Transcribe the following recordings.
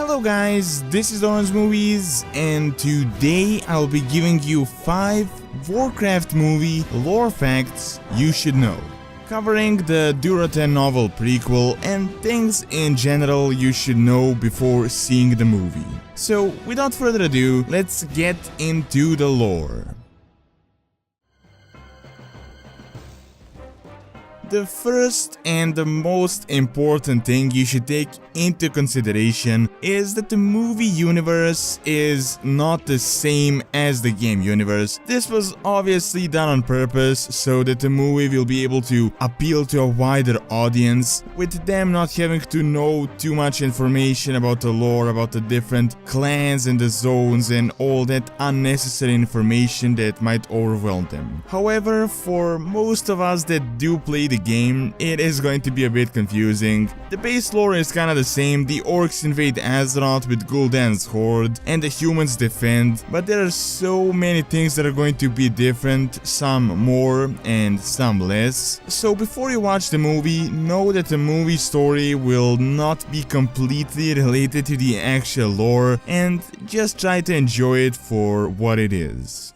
Hello guys, this is Warcraft Movies, and today I'll be giving you 5 Warcraft movie lore facts you should know, covering the Durotan Novel prequel and things in general you should know before seeing the movie. So without further ado, let's get into the lore. The first and the most important thing you should take into consideration is that the movie universe is not the same as the game universe. This was obviously done on purpose so that the movie will be able to appeal to a wider audience, with them not having to know too much information about the lore, about the different clans and the zones and all that unnecessary information that might overwhelm them. However, for most of us that do play the game, it is going to be a bit confusing. The base lore is kinda the same. The orcs invade Azeroth with Gul'Dan's horde and the humans defend, but there are so many things that are going to be different, some more and some less. So before you watch the movie, know that the movie story will not be completely related to the actual lore, and just try to enjoy it for what it is.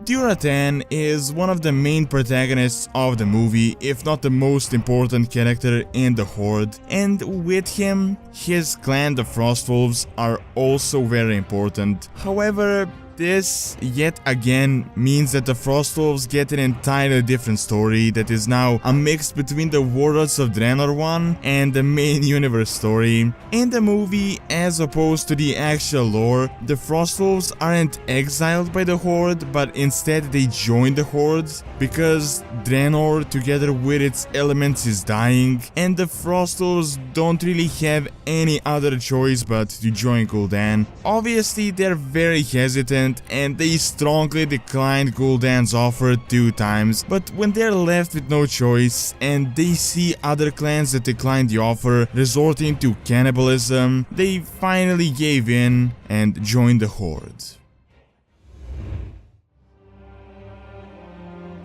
Durotan is one of the main protagonists of the movie, if not the most important character in the Horde, and with him, his clan, the Frostwolves, are also very important. However, this, yet again, means that the Frostwolves get an entirely different story that is now a mix between the Warlords of Draenor one and the main universe story. In the movie, as opposed to the actual lore, the Frostwolves aren't exiled by the Horde, but instead they join the Horde because Draenor, together with its elements, is dying, and the Frostwolves don't really have any other choice but to join Gul'Dan. Obviously, they're very hesitant and they strongly declined Gul'Dan's offer 2 times, but when they're left with no choice and they see other clans that declined the offer resorting to cannibalism, they finally gave in and joined the Horde.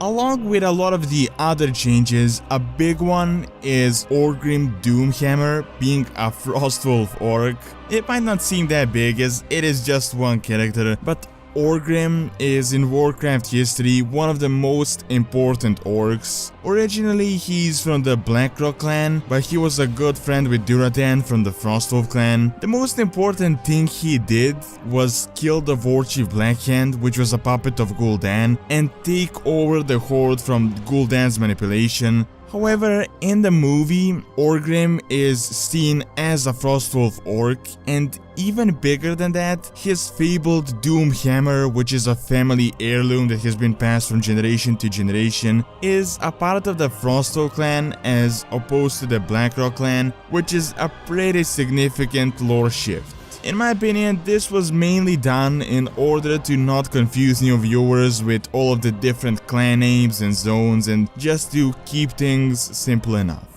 Along with a lot of the other changes, a big one is Orgrim Doomhammer being a Frostwolf orc. It might not seem that big as it is just one character, but Orgrim is in Warcraft history one of the most important orcs. Originally he's from the Blackrock clan, but he was a good friend with Durotan from the Frostwolf clan. The most important thing he did was kill the Warchief Blackhand, which was a puppet of Gul'Dan, and take over the Horde from Gul'Dan's manipulation. However, in the movie, Orgrim is seen as a Frostwolf orc, and even bigger than that, his fabled Doomhammer, which is a family heirloom that has been passed from generation to generation, is a part of the Frostwolf clan as opposed to the Blackrock clan, which is a pretty significant lore shift. In my opinion, this was mainly done in order to not confuse new viewers with all of the different clan names and zones, and just to keep things simple enough.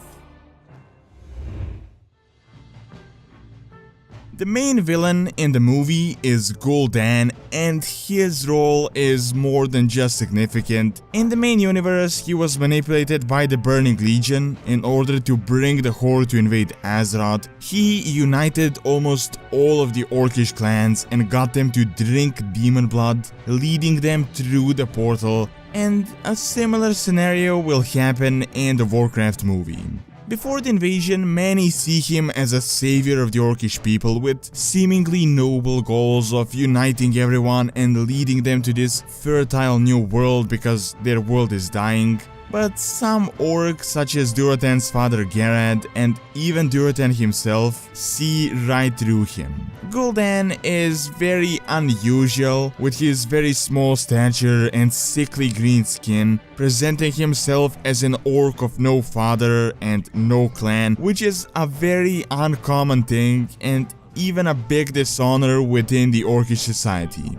The main villain in the movie is Gul'Dan, and his role is more than just significant. In the main universe, he was manipulated by the Burning Legion in order to bring the Horde to invade Azeroth. He united almost all of the orcish clans and got them to drink demon blood, leading them through the portal, and a similar scenario will happen in the Warcraft movie. Before the invasion, many see him as a savior of the orcish people with seemingly noble goals of uniting everyone and leading them to this fertile new world because their world is dying. But some orcs, such as Durotan's father Garad and even Durotan himself, see right through him. Gul'Dan is very unusual, with his very small stature and sickly green skin, presenting himself as an orc of no father and no clan, which is a very uncommon thing and even a big dishonor within the orcish society.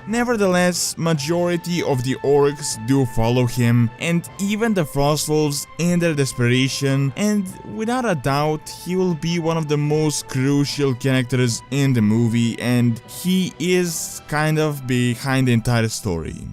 Nevertheless, majority of the orcs do follow him, and even the Frostwolves in their desperation, and without a doubt he will be one of the most crucial characters in the movie, and he is kind of behind the entire story.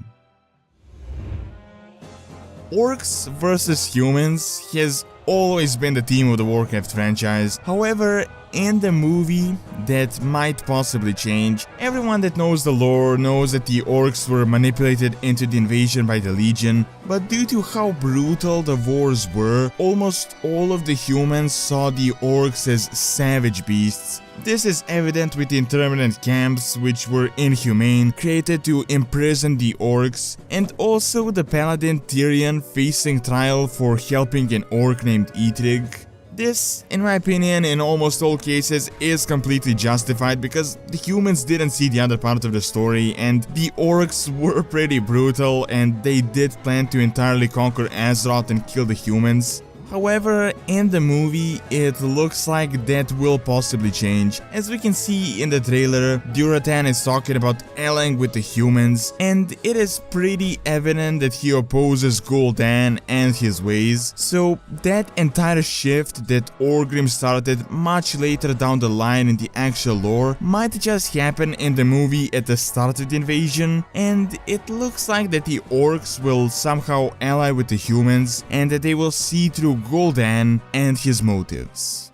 Orcs versus humans has always been the theme of the Warcraft franchise. However, in the movie, that might possibly change. Everyone that knows the lore knows that the orcs were manipulated into the invasion by the Legion, but due to how brutal the wars were, almost all of the humans saw the orcs as savage beasts. This is evident with the interminate camps, which were inhumane, created to imprison the orcs, and also the paladin Tyrion facing trial for helping an orc named Eitrig. This, in my opinion, in almost all cases is completely justified because the humans didn't see the other part of the story and the orcs were pretty brutal and they did plan to entirely conquer Azeroth and kill the humans. However, in the movie, it looks like that will possibly change. As we can see in the trailer, Durotan is talking about allying with the humans, and it is pretty evident that he opposes Gul'Dan and his ways. So that entire shift that Orgrim started much later down the line in the actual lore might just happen in the movie at the start of the invasion, and it looks like that the orcs will somehow ally with the humans and that they will see through Gul'Dan and his motives.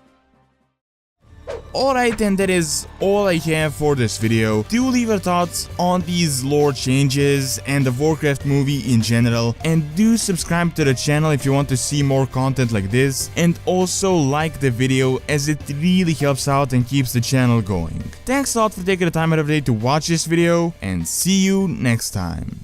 Alright, and that is all I have for this video. Do leave your thoughts on these lore changes and the Warcraft movie in general, and do subscribe to the channel if you want to see more content like this, and also like the video as it really helps out and keeps the channel going. Thanks a lot for taking the time out of the day to watch this video, and see you next time.